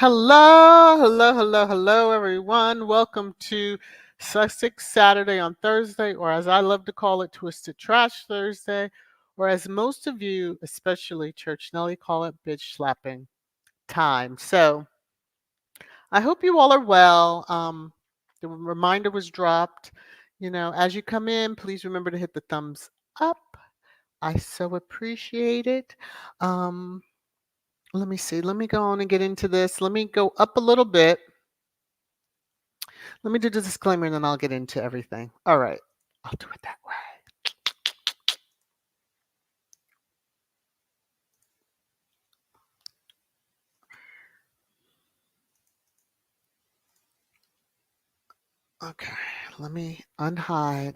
Hello, everyone. Welcome to Sussex Saturday on Thursday, or as I love to call it, Twisted Trash Thursday, or as most of you, especially Church Nelly, call it bitch slapping time. So I hope you all are well. The reminder was dropped. As you come in, please remember to hit the thumbs up. I so appreciate it. Um, Let me see. Let me go on and get into this. Let me go up a little bit. Let me do the disclaimer and then I'll get into everything. All right. I'll do it that way. Okay. Let me unhide.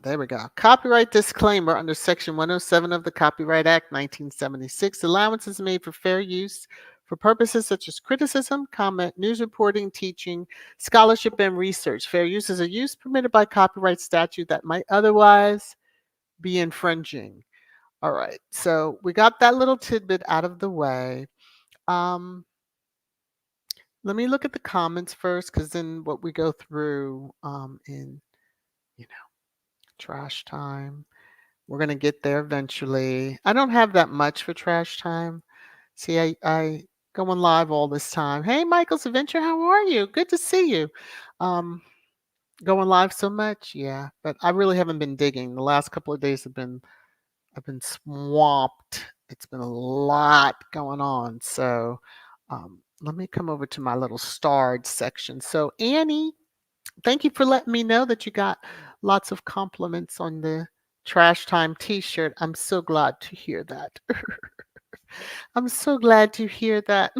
There we go. Copyright disclaimer under Section 107 of the Copyright Act 1976. Allowance is made for fair use for purposes such as criticism, comment, news reporting, teaching, scholarship, and research. Fair use is a use permitted by copyright statute that might otherwise be infringing. All right, so we got that little tidbit out of the way. Let me look at the comments first, because then what we go through in, trash time, we're going to get there eventually. I don't have that much for trash time. See, I go on live all this time. Hey, Michael's Adventure, how are you? Good to see you. Going live so much, yeah, but I really haven't been digging. The last couple of days I've been swamped. It's been a lot going on. So let me come over to my little starred section. So Annie, thank you for letting me know that you got lots of compliments on the Trash Time t-shirt. I'm so glad to hear that. I'm so glad to hear that.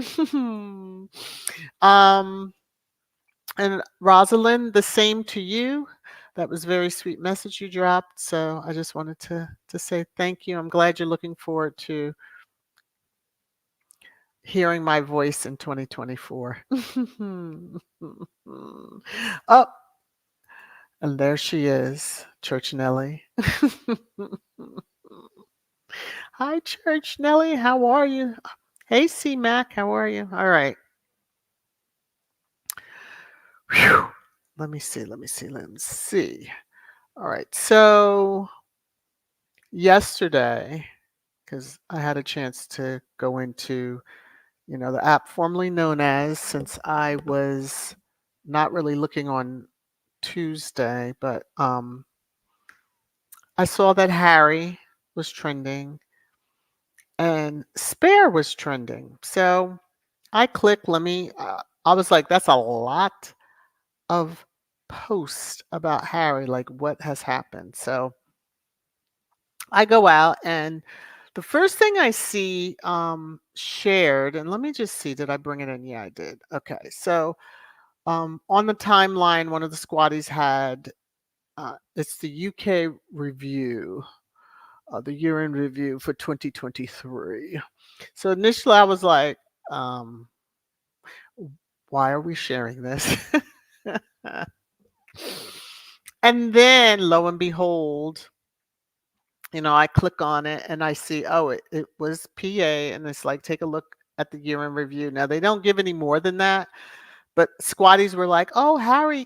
And Rosalind, the same to you. That was a very sweet message you dropped. So I just wanted to say thank you. I'm glad you're looking forward to hearing my voice in 2024. Oh, and there she is, Church Nelly. Hi, Church Nelly. How are you? Hey, C Mac. How are you? All right. Whew. Let me see. All right. So yesterday, because I had a chance to go into, the app formerly known as, since I was not really looking on Tuesday, but I saw that Harry was trending and Spare was trending. So I clicked, I was like, that's a lot of posts about Harry, like what has happened. So I go out and the first thing I see shared, and let me just see, did I bring it in? Yeah, I did. Okay. So on the timeline, one of the squatties had, it's the UK review, the year in review for 2023. So initially I was like, um, why are we sharing this? And then lo and behold, I click on it and I see, oh, it was PA, and it's like, take a look at the year in review. Now they don't give any more than that, but squatties were like, oh, Harry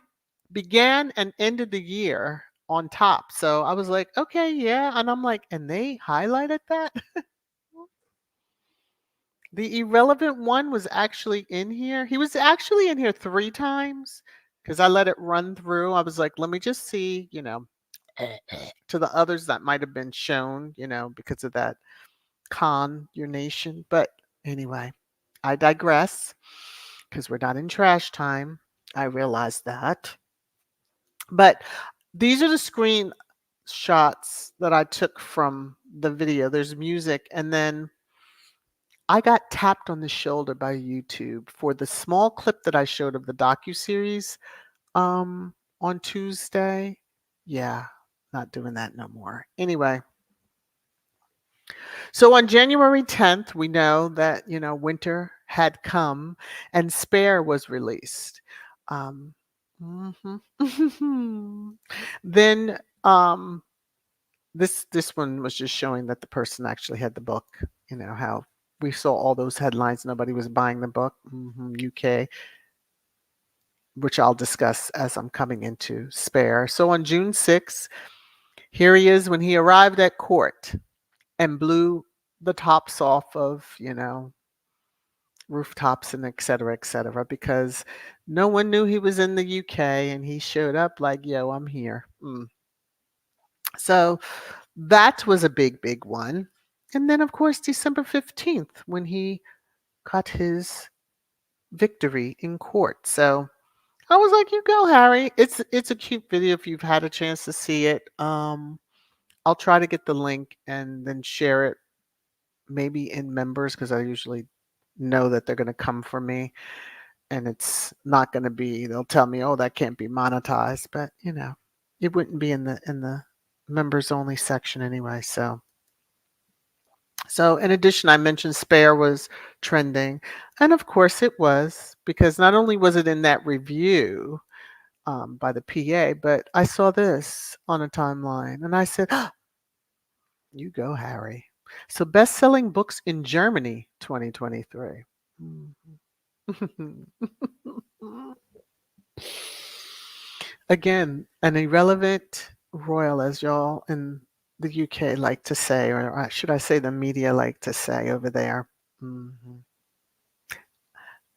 began and ended the year on top. So I was like, okay, yeah. And I'm like, and they highlighted that? The irrelevant one was actually in here. He was actually in here 3 times because I let it run through. I was like, let me just see, to the others that might have been shown, because of that your nation. But anyway, I digress because we're not in trash time. I realize that. But these are the screen shots that I took from the video. There's music, and then I got tapped on the shoulder by YouTube for the small clip that I showed of the docuseries on Tuesday. Yeah, not doing that no more. Anyway, so on January 10th, we know that, winter had come and Spare was released. Um, mhm. Then this one was just showing that the person actually had the book. How we saw all those headlines, nobody was buying the book. UK, which I'll discuss as I'm coming into Spare. So on June 6th, here he is when he arrived at court and blew the tops off of, rooftops and et cetera, because no one knew he was in the UK and he showed up like, yo, I'm here. So that was a big, big one. And then, of course, December 15th, when he got his victory in court. So I was like, you go, Harry. It's a cute video if you've had a chance to see it. I'll try to get the link and then share it maybe in members because I usually know that they're going to come for me, and it's not going to be, they'll tell me, oh, that can't be monetized, but it wouldn't be in the members only section anyway. So in addition, I mentioned Spare was trending, and of course it was, because not only was it in that review by the PA, but I saw this on a timeline and I said, you go, Harry. So best-selling books in Germany 2023. Again, an irrelevant royal, as y'all in the UK like to say, or should I say the media like to say over there. Mhm.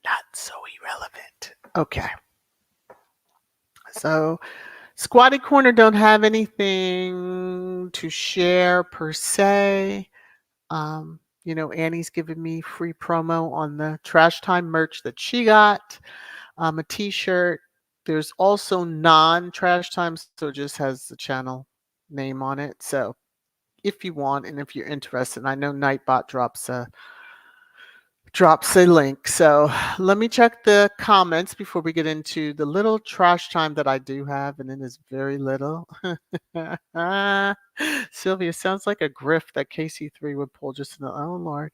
Not so irrelevant. Okay. So Squatty Corner don't have anything to share per se. Annie's giving me free promo on the Trash Time merch that she got. A t-shirt. There's also non-Trash Time, so it just has the channel name on it. So if you want and if you're interested, I know Nightbot drops a link. So let me check the comments before we get into the little trash time that I do have, and it is very little. Sylvia, sounds like a grift that KC3 would pull just in the, oh Lord.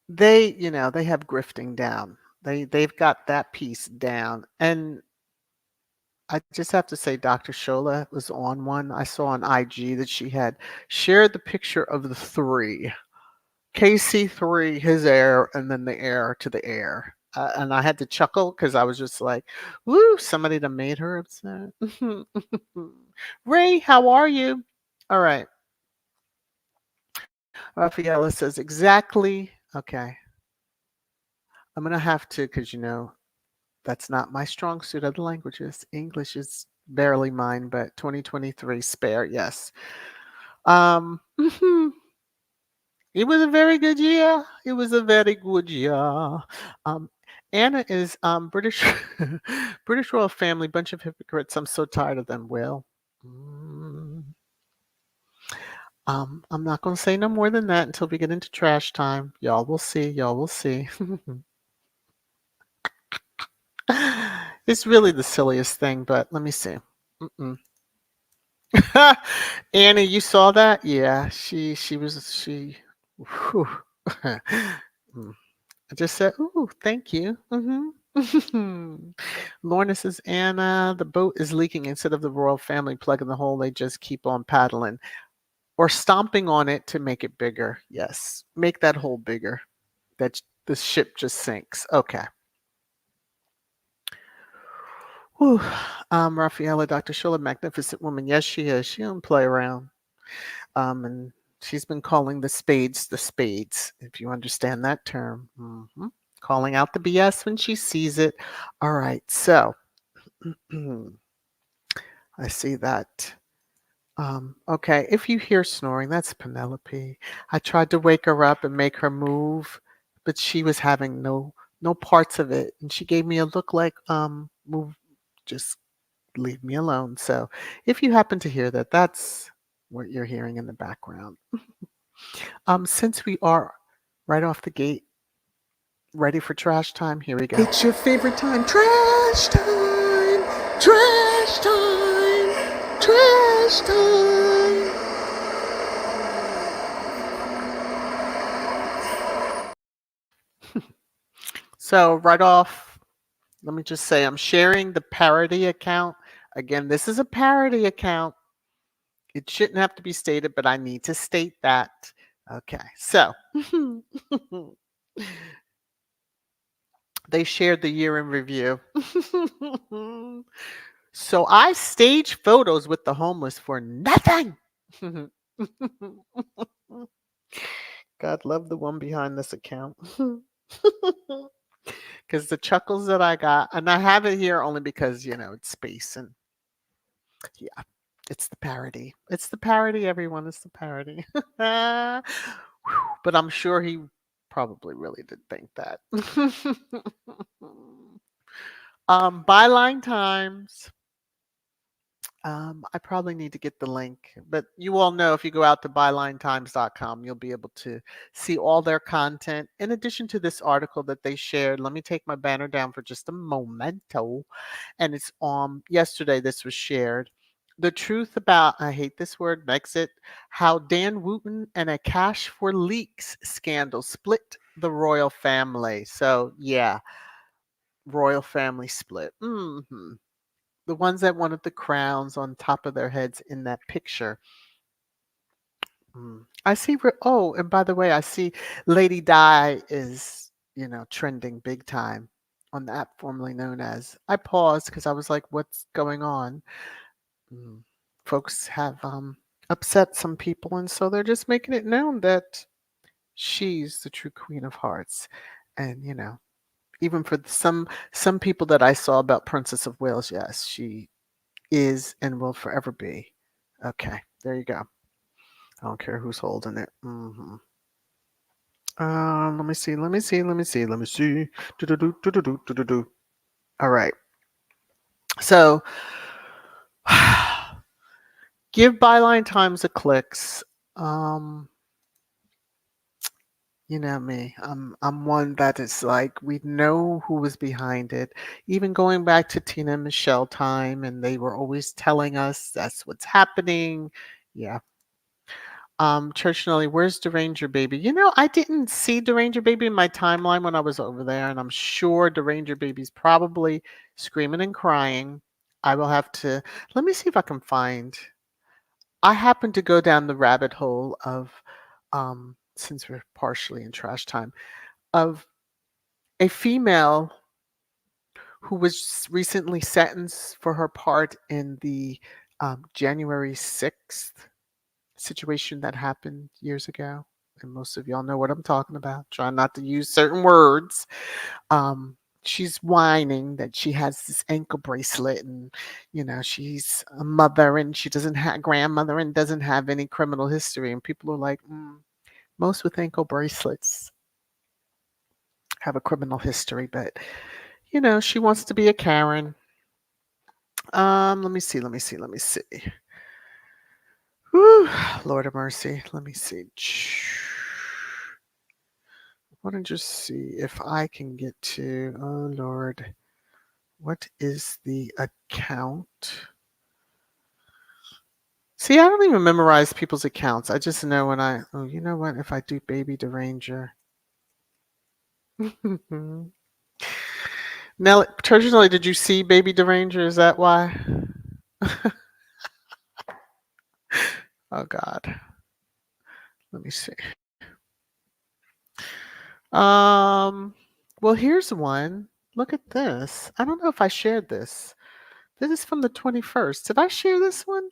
They have grifting down. They've got that piece down. And I just have to say Dr. Shola was on one. I saw on IG that she had shared the picture of the 3. KC3, his heir, and then the heir to the heir. And I had to chuckle because I was just like, woo, somebody that made her upset. Ray, how are you? All right. Rafaela says, exactly. Okay. I'm going to have to, because that's not my strong suit of the languages. English is barely mine, but 2023 Spare, yes. It was a very good year. It was a very good year. Anna is British British royal family, bunch of hypocrites. I'm so tired of them. Well, I'm not going to say no more than that until we get into trash time. Y'all will see. Y'all will see. It's really the silliest thing, but let me see. Annie, you saw that? Yeah, she. Whew. I just said, "Ooh, thank you." Lorna says, Anna, the boat is leaking. Instead of the royal family plugging the hole, they just keep on paddling or stomping on it to make it bigger. Yes, make that hole bigger. That the ship just sinks. Okay. Whew. Rafaela, Dr. Schuller, magnificent woman. Yes, she is. She don't play around. And she's been calling the spades, if you understand that term. Calling out the BS when she sees it. All right, so I see that. Okay, if you hear snoring, that's Penelope. I tried to wake her up and make her move, but she was having no parts of it, and she gave me a look like move, just leave me alone. So if you happen to hear that, that's what you're hearing in the background. Since we are right off the gate, ready for trash time, here we go. It's your favorite time, trash time, trash time, trash time. So right off, let me just say I'm sharing the parody account. Again, this is a parody account. It shouldn't have to be stated, but I need to state that. Okay, so they shared the year in review. So I staged photos with the homeless for nothing. God love the one behind this account. Because the chuckles that I got, and I have it here only because, it's space and yeah, it's the parody. It's the parody, everyone. It's the parody. But I'm sure he probably really did think that. Byline times. I probably need to get the link, but you all know if you go out to bylinetimes.com, you'll be able to see all their content. In addition to this article that they shared, let me take my banner down for just a momento. And it's yesterday this was shared. The truth about, I hate this word, Brexit, how Dan Wooten and a cash for leaks scandal split the royal family. So yeah, royal family split. The ones that wanted the crowns on top of their heads in that picture. I see. Oh, and by the way, I see Lady Di is, trending big time on the app formerly known as. I paused because I was like, what's going on? Mm, Folks have upset some people, and so they're just making it known that she's the true Queen of Hearts. And, even for some people that I saw about Princess of Wales, yes, she is and will forever be. Okay, there you go. I don't care who's holding it. Let me see. Let me see. Let me see. Let me see. Do-do-do, do-do-do, do-do-do. All right. So, give Byline Times a clicks. Um, you know me. I'm one that is like we know who was behind it. Even going back to Tina and Michelle time, and they were always telling us that's what's happening. Yeah, Church Nelly, where's Deranger Baby? I didn't see Deranger Baby in my timeline when I was over there, and I'm sure Deranger Baby's probably screaming and crying. I will have to let me see if I can find. I happened to go down the rabbit hole of, since we're partially in trash time, of a female who was recently sentenced for her part in the January 6th situation that happened years ago. And most of y'all know what I'm talking about. Try not to use certain words. She's whining that she has this ankle bracelet and, she's a mother and she doesn't have grandmother and doesn't have any criminal history. And people are like, most with ankle bracelets have a criminal history, but, she wants to be a Karen. Let me see. Let me see. Let me see. Whew, Lord of mercy. Let me see. I want to just see if I can get to. Oh Lord, what is the account? See, I don't even memorize people's accounts. I just know when I. Oh, you know what? If I do Baby Deranger. Nelly, traditionally, did you see Baby Deranger? Is that why? Oh God. Let me see. Um, well, here's one. Look at this. I don't know if I shared this. This is from the 21st. Did I share this one?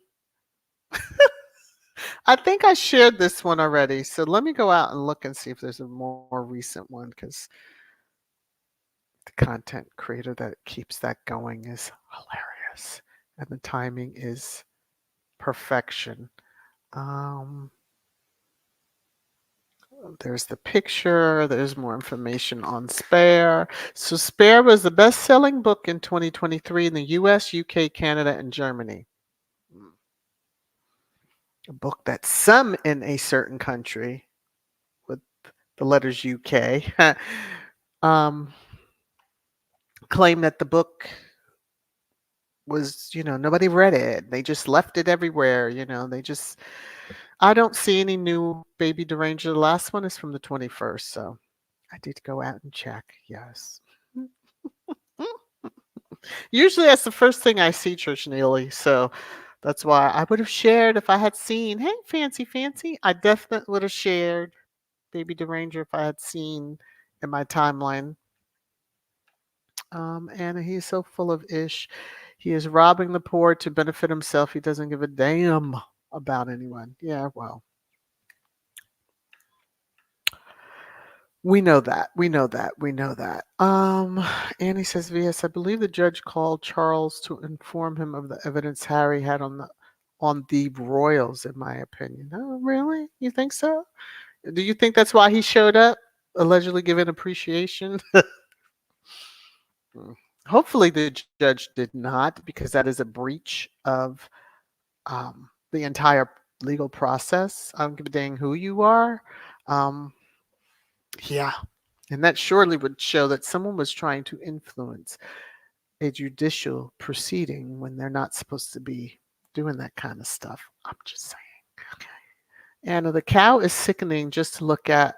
I think I shared this one already. So let me go out and look and see if there's a more recent one because the content creator that keeps that going is hilarious. And the timing is perfection. Um, there's the picture. There's more information on Spare. So Spare was the best-selling book in 2023 in the US, UK, Canada, and Germany. A book that some in a certain country with the letters UK um, claim that the book was, nobody read it. They just left it everywhere. I don't see any new Baby Deranger. The last one is from the 21st. So I did go out and check. Yes. Usually that's the first thing I see, Church Neely. So that's why I would have shared if I had seen, hey, fancy, fancy. I definitely would have shared Baby Deranger if I had seen in my timeline. And he's so full of ish. He is robbing the poor to benefit himself. He doesn't give a damn about anyone. Yeah, well, we know that. We know that. We know that. Annie says, "VS, I believe the judge called Charles to inform him of the evidence Harry had on the royals, in my opinion." Oh, really? You think so? Do you think that's why he showed up? Allegedly giving appreciation? Mm. Hopefully the judge did not, because that is a breach of the entire legal process. I don't give a dang who you are. Um, yeah. And that surely would show that someone was trying to influence a judicial proceeding when they're not supposed to be doing that kind of stuff. I'm just saying. Okay. And the cow is sickening just to look at.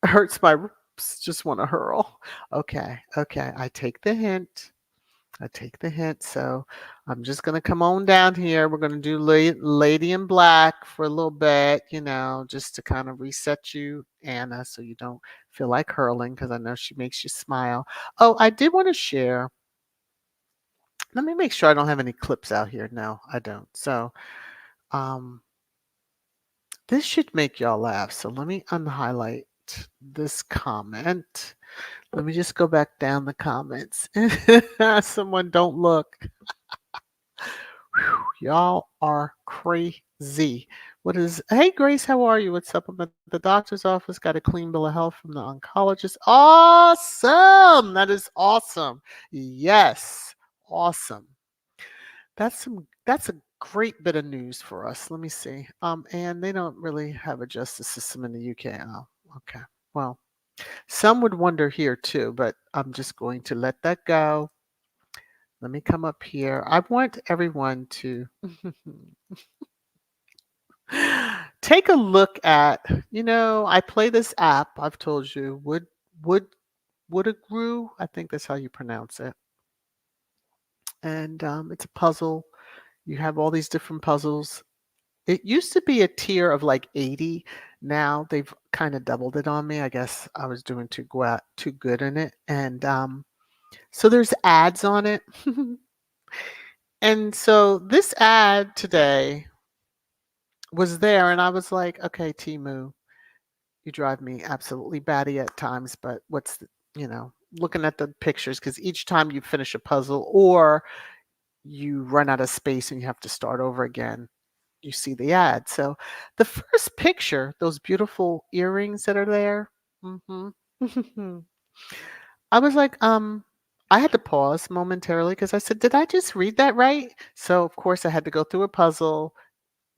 Hurts my ribs. Just want to hurl. Okay. Okay. I take the hint. I take the hint. So I'm just going to come on down here. We're going to do Lady in Black for a little bit, just to kind of reset you, Anna, so you don't feel like hurling because I know she makes you smile. Oh, I did want to share. Let me make sure I don't have any clips out here. No, I don't. So um, this should make y'all laugh. So let me unhighlight this comment. Let me just go back down the comments. Someone don't look. Whew, y'all are crazy. Hey Grace, how are you? What's up? I'm at the doctor's office. Got a clean bill of health from the oncologist. Awesome. That is awesome. Yes. Awesome. That's a great bit of news for us. Let me see. And they don't really have a justice system in the UK. Oh, okay. Well, some would wonder here too, but I'm just going to let that go. Let me come up here. I want everyone to take a look at, I play this app, I've told you, Wood Woodagrew, I think that's how you pronounce it. And it's a puzzle. You have all these different puzzles. It used to be a tier of like 80. Now they've kind of doubled it on me. I guess I was doing too good in it. And so there's ads on it. And so this ad today was there, and I was like, okay, Timu, you drive me absolutely batty at times, but looking at the pictures, because each time you finish a puzzle or you run out of space and you have to start over again, you see the ad. So the first picture, those beautiful earrings that are there, hmm I was like, I had to pause momentarily because I said, did I just read that right? So of course I had to go through a puzzle,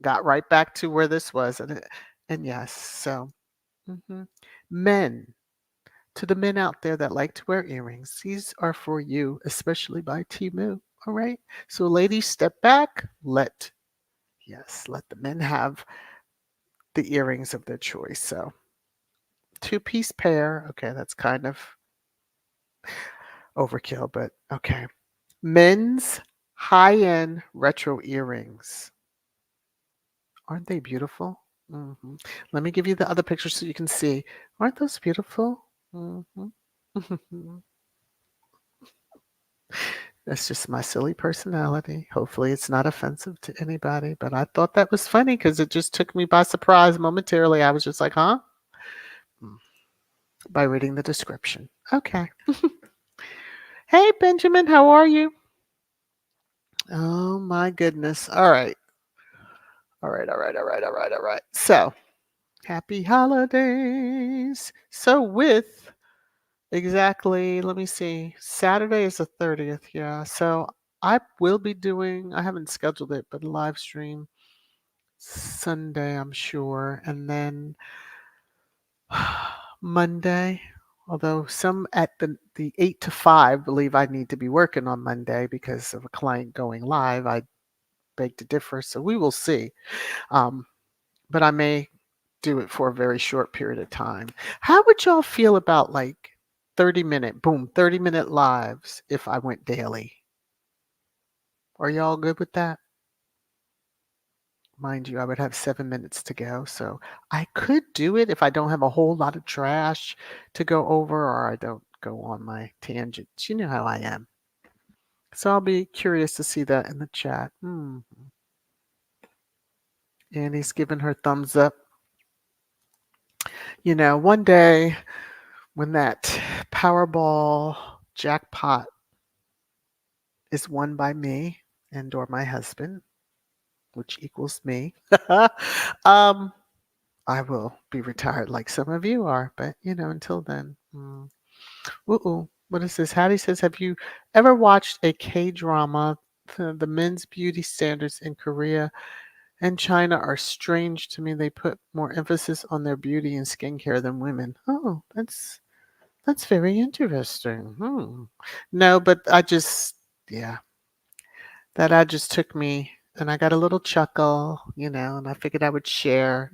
got right back to where this was, and yes, so mhm. Men, to the men out there that like to wear earrings, these are for you, especially by Timu. All right. So ladies, step back. Let the men have the earrings of their choice. So two-piece pair. Okay, that's kind of overkill, but okay. Men's high-end retro earrings. Aren't they beautiful? Mhm. Let me give you the other pictures so you can see. Aren't those beautiful? Mhm. That's just my silly personality. Hopefully, it's not offensive to anybody, but I thought that was funny because it just took me by surprise momentarily. I was just like, huh? Mm, by reading the description. Okay. Hey, Benjamin, how are you? Oh, my goodness. All right. All right. All right. All right. All right. All right. So, happy holidays. So, with exactly, let me see, Saturday is the 30th. Yeah. So, I will be doing, I haven't scheduled it, but a live stream Sunday, I'm sure. And then Monday, although some at the 8 to 5 believe I need to be working on Monday because of a client going live. I beg to differ. So we will see. Um, but I may do it for a very short period of time. How would y'all feel about like 30-minute lives if I went daily? Are y'all good with that? Mind you, I would have 7 minutes to go. So I could do it if I don't have a whole lot of trash to go over or I don't go on my tangents. You know how I am. So I'll be curious to see that in the chat. Annie's giving her thumbs up. You know, one day when that Powerball jackpot is won by me and or my husband, which equals me, um, I will be retired like some of you are. But you know, until then. Ooh, what is this? Hattie says, have you ever watched a K drama? The men's beauty standards in Korea and China are strange to me. They put more emphasis on their beauty and skincare than women. Oh, that's very interesting. No, but yeah, that ad just took me, and I got a little chuckle, and I figured I would share,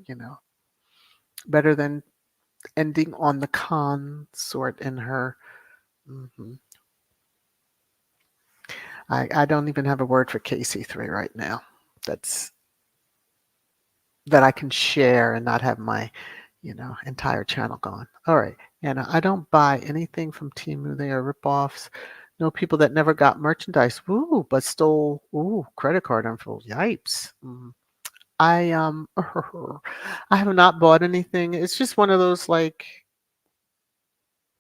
better than ending on the consort in her. hmm I don't even have a word for KC3 right now. That's that I can share and not have my, entire channel gone. All right. And I don't buy anything from Temu. They are ripoffs. Know people that never got merchandise. Woo, but stole credit card info. Yipes. I have not bought anything. It's just one of those like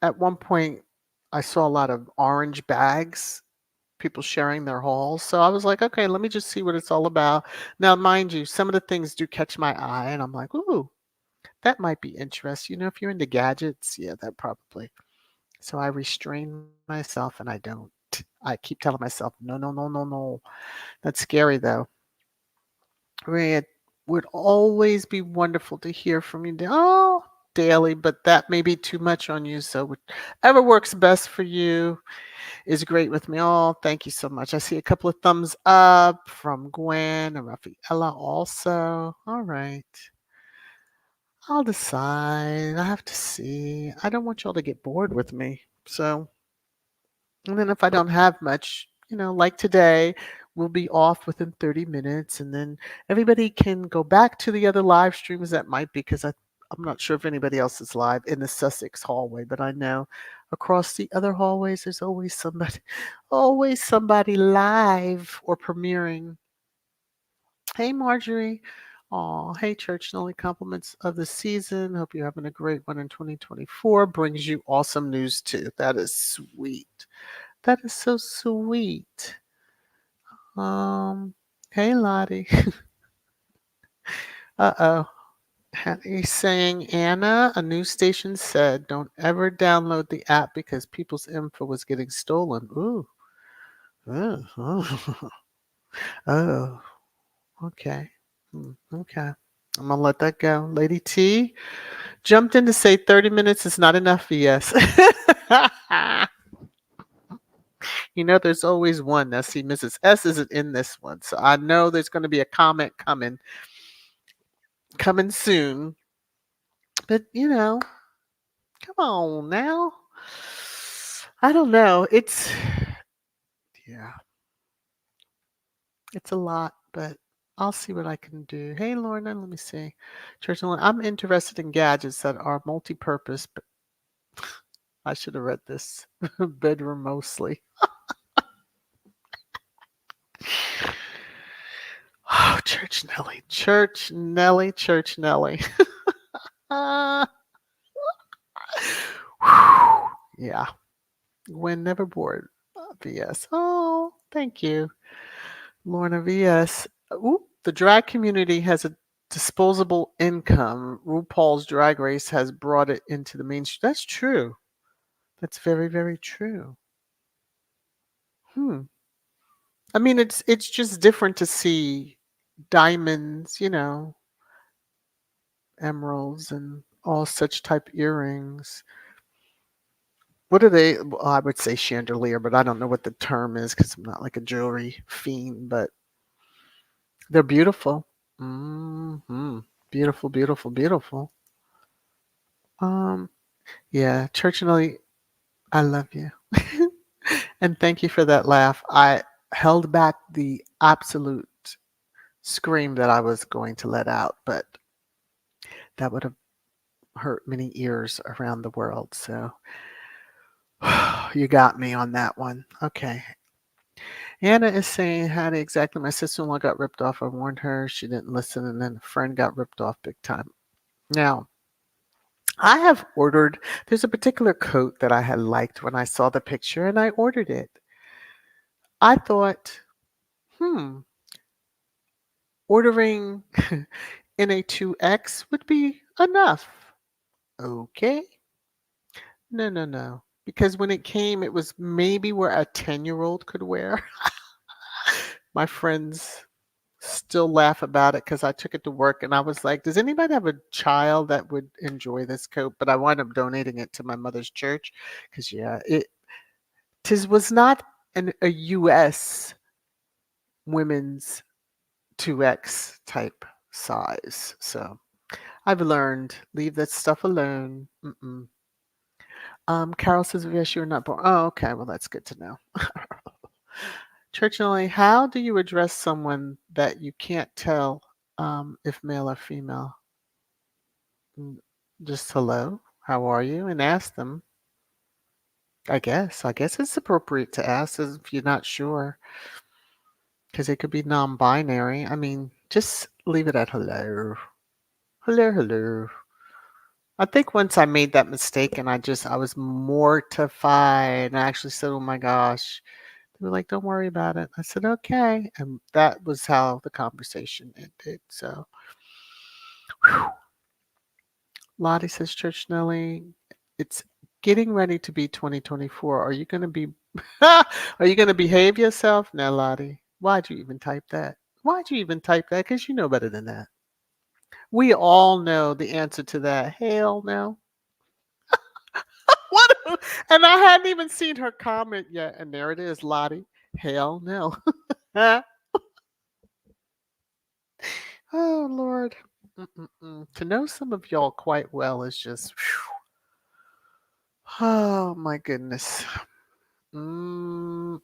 at one point I saw a lot of orange bags, people sharing their hauls. So I was like, okay, let me just see what it's all about. Now, mind you, some of the things do catch my eye, and I'm like, ooh, that might be interesting. If you're into gadgets, yeah, that probably. So I restrain myself and I don't. I keep telling myself, no, no, no, no, no. That's scary though. It would always be wonderful to hear from you. Daily, but that may be too much on you. So whatever works best for you is great with me. Oh, thank you so much. I see a couple of thumbs up from Gwen and Rafaela also. All right. I'll decide. I have to see. I don't want y'all to get bored with me. So, and then if I don't have much, like today, we'll be off within 30 minutes and then everybody can go back to the other live streams that might be because I'm not sure if anybody else is live in the Sussex hallway, but I know across the other hallways there's always somebody live or premiering. Hey, Marjorie. Oh, hey, church. The only compliments of the season. Hope you're having a great one in 2024. Brings you awesome news, too. That is sweet. That is so sweet. Um, hey, Lottie. Uh-oh. He's saying, Anna, a news station said, don't ever download the app because people's info was getting stolen. Ooh. Oh, oh, oh, okay. Okay. I'm going to let that go. Lady T jumped in to say 30 minutes is not enough for yes. There's always one. Now, see, Mrs. S isn't in this one. So I know there's going to be a comment coming soon. But, come on now. I don't know. Yeah, it's a lot, but I'll see what I can do. Hey, Lorna, let me see. Church, I'm interested in gadgets that are multi-purpose, but I should have read this. Bedroom mostly. Oh, Church Nelly, Church Nelly, Church Nelly. Uh, yeah, when never bored. VS. Oh, thank you, Lorna VS. Ooh, the drag community has a disposable income. RuPaul's Drag Race has brought it into the mainstream. That's true. That's very, very true. Hmm. I mean, it's just different to see diamonds, emeralds, and all such type earrings. What are they? Well, I would say chandelier, but I don't know what the term is because I'm not like a jewelry fiend. But they're beautiful. Beautiful, beautiful, beautiful. Um, yeah, Church and Ellie, I love you, and thank you for that laugh. I held back the absolute scream that I was going to let out, but that would have hurt many ears around the world. So you got me on that one. Okay. Anna is saying, Hattie, exactly. My sister in law got ripped off. I warned her. She didn't listen. And then a friend got ripped off big time. Now, I have ordered, there's a particular coat that I had liked when I saw the picture and I ordered it. I thought, hmm, ordering in a 2X would be enough. Okay. No, no, no. Because when it came, it was maybe where a 10-year-old could wear. My friends still laugh about it because I took it to work and I was like, does anybody have a child that would enjoy this coat? But I wound up donating it to my mother's church because, yeah, it tis was not a US women's 2X type size. So I've learned, leave that stuff alone. Mm-mm. Carol says, yes, you're not born. Oh, okay. Well, that's good to know. Churchill, how do you address someone that you can't tell if male or female? Mm, just hello, how are you? And ask them. I guess. I guess it's appropriate to ask if you're not sure, because it could be non-binary. I mean, just leave it at hello. Hello, hello. I think once I made that mistake and I was mortified. And I actually said, oh my gosh. They were like, don't worry about it. I said, okay. And that was how the conversation ended. So, whew. Lottie says, Church Nelly, it's getting ready to be 2024. Are you going to be, are you going to behave yourself? Now, Lottie, why'd you even type that? Why'd you even type that? Because you know better than that. We all know the answer to that. Hell no. What? And I hadn't even seen her comment yet. And there it is, Lottie. Hell no. Oh, Lord. Mm-mm-mm. To know some of y'all quite well is just, phew. Oh, my goodness. Mm-mm-mm.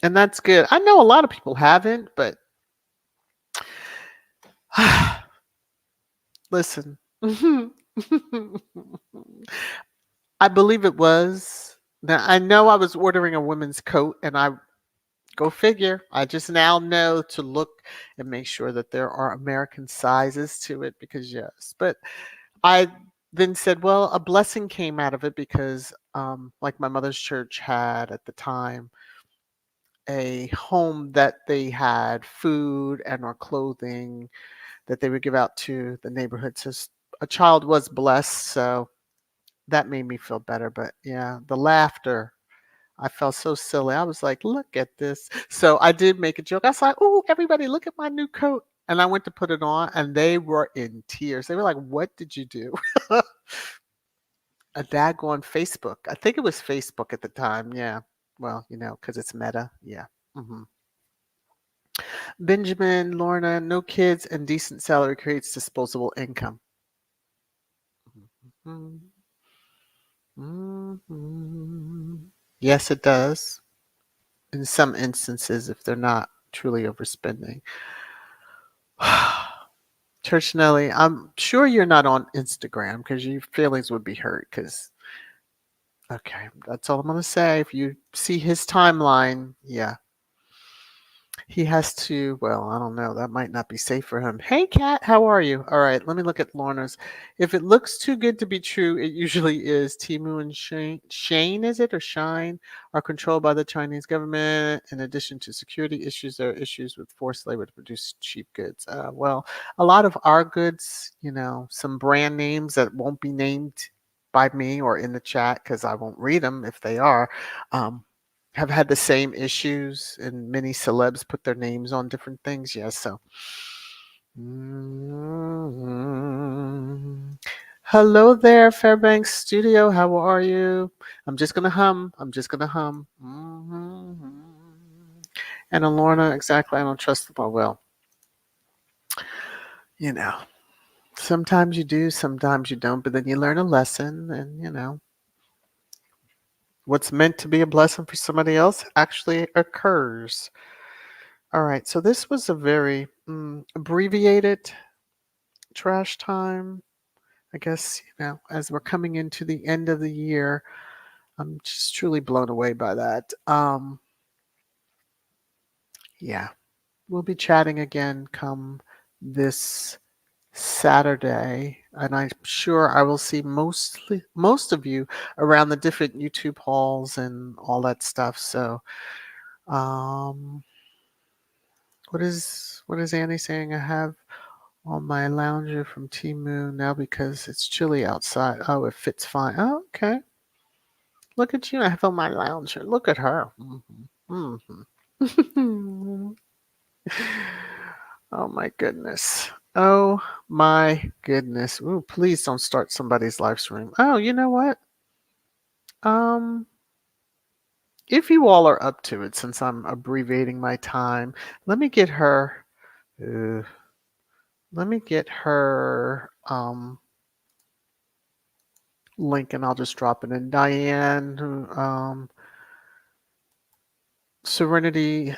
And that's good. I know a lot of people haven't, but listen. I believe it was. Now, I know I was ordering a women's coat, and I go figure. I just now know to look and make sure that there are American sizes to it because, yes. But I then said, well, a blessing came out of it because, like my mother's church had at the time, a home that they had food and or clothing that they would give out to the neighborhood. So a child was blessed, so that made me feel better. But yeah, the laughter, I felt so silly. I was like, look at this. So I did make a joke. I was like, oh, everybody, look at my new coat. And I went to put it on, and they were in tears. They were like, what did you do? A daggone Facebook. I think it was Facebook at the time. Yeah. Well, because it's Meta. Yeah. hmm Benjamin, Lorna, no kids and decent salary creates disposable income. Mhm. Mhm. Yes, it does. In some instances, if they're not truly overspending. Church Nelly, I'm sure you're not on Instagram because your feelings would be hurt. Because, okay, that's all I'm going to say. If you see his timeline, yeah, he has to, well, I don't know. That might not be safe for him. Hey, Kat, how are you? All right, let me look at Lorna's. If it looks too good to be true, it usually is. Timu and Shane, is it, or Shine, are controlled by the Chinese government. In addition to security issues, there are issues with forced labor to produce cheap goods. Well, a lot of our goods, some brand names that won't be named by me or in the chat because I won't read them if they are. Um, have had the same issues, and many celebs put their names on different things. Yes, so. Mhm. Hello there, Fairbanks Studio. How are you? I'm just gonna hum. I'm just gonna hum. And Alorna, exactly. I don't trust them. Well, you know, sometimes you do, sometimes you don't, but then you learn a lesson, and what's meant to be a blessing for somebody else actually occurs. All right, so this was a very abbreviated trash time. I guess, as we're coming into the end of the year, I'm just truly blown away by that. Yeah, we'll be chatting again come this Saturday, and I'm sure I will see most of you around the different YouTube halls and all that stuff. So, um, what is Annie saying? I have on my lounger from Temu now because it's chilly outside. Oh, it fits fine. Oh, okay. Look at you. I have on my lounger. Look at her. Hmm. Oh my goodness. Oh my goodness. Ooh, please don't start somebody's live stream. Oh, you know what? Um, if you all are up to it, since I'm abbreviating my time, let me get her. Uh, let me get her link, and I'll just drop it in. Diane, Serenity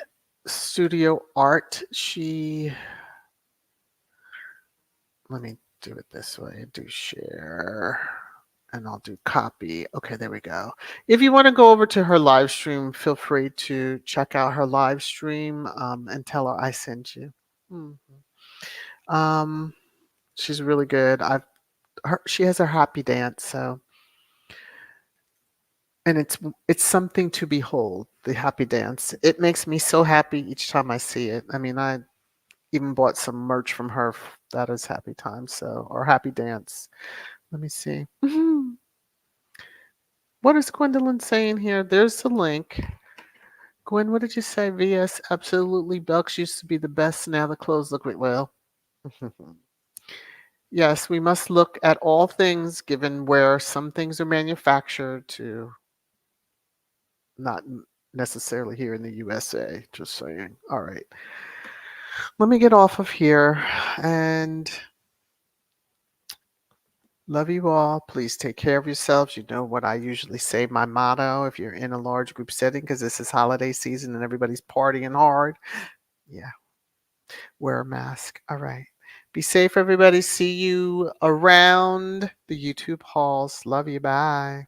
Studio Art. Let me do it this way. Do share, and I'll do copy. Okay, there we go. If you want to go over to her live stream, feel free to check out her live stream and tell her I sent you. Mhm. Um, she's really good. She has her happy dance, so and it's something to behold. The happy dance. It makes me so happy each time I see it. I mean, I even bought some merch from her that is happy time, so or happy dance. Let me see. What is Gwendolyn saying here? There's the link. Gwen, what did you say? VS absolutely Belks used to be the best. Now the clothes look well. Yes, we must look at all things given where some things are manufactured to not necessarily here in the USA. Just saying. All right. Let me get off of here and love you all. Please take care of yourselves. You know what I usually say, my motto, if you're in a large group setting, because this is holiday season and everybody's partying hard. Yeah, wear a mask. All right. Be safe, everybody. See you around the YouTube halls. Love you. Bye.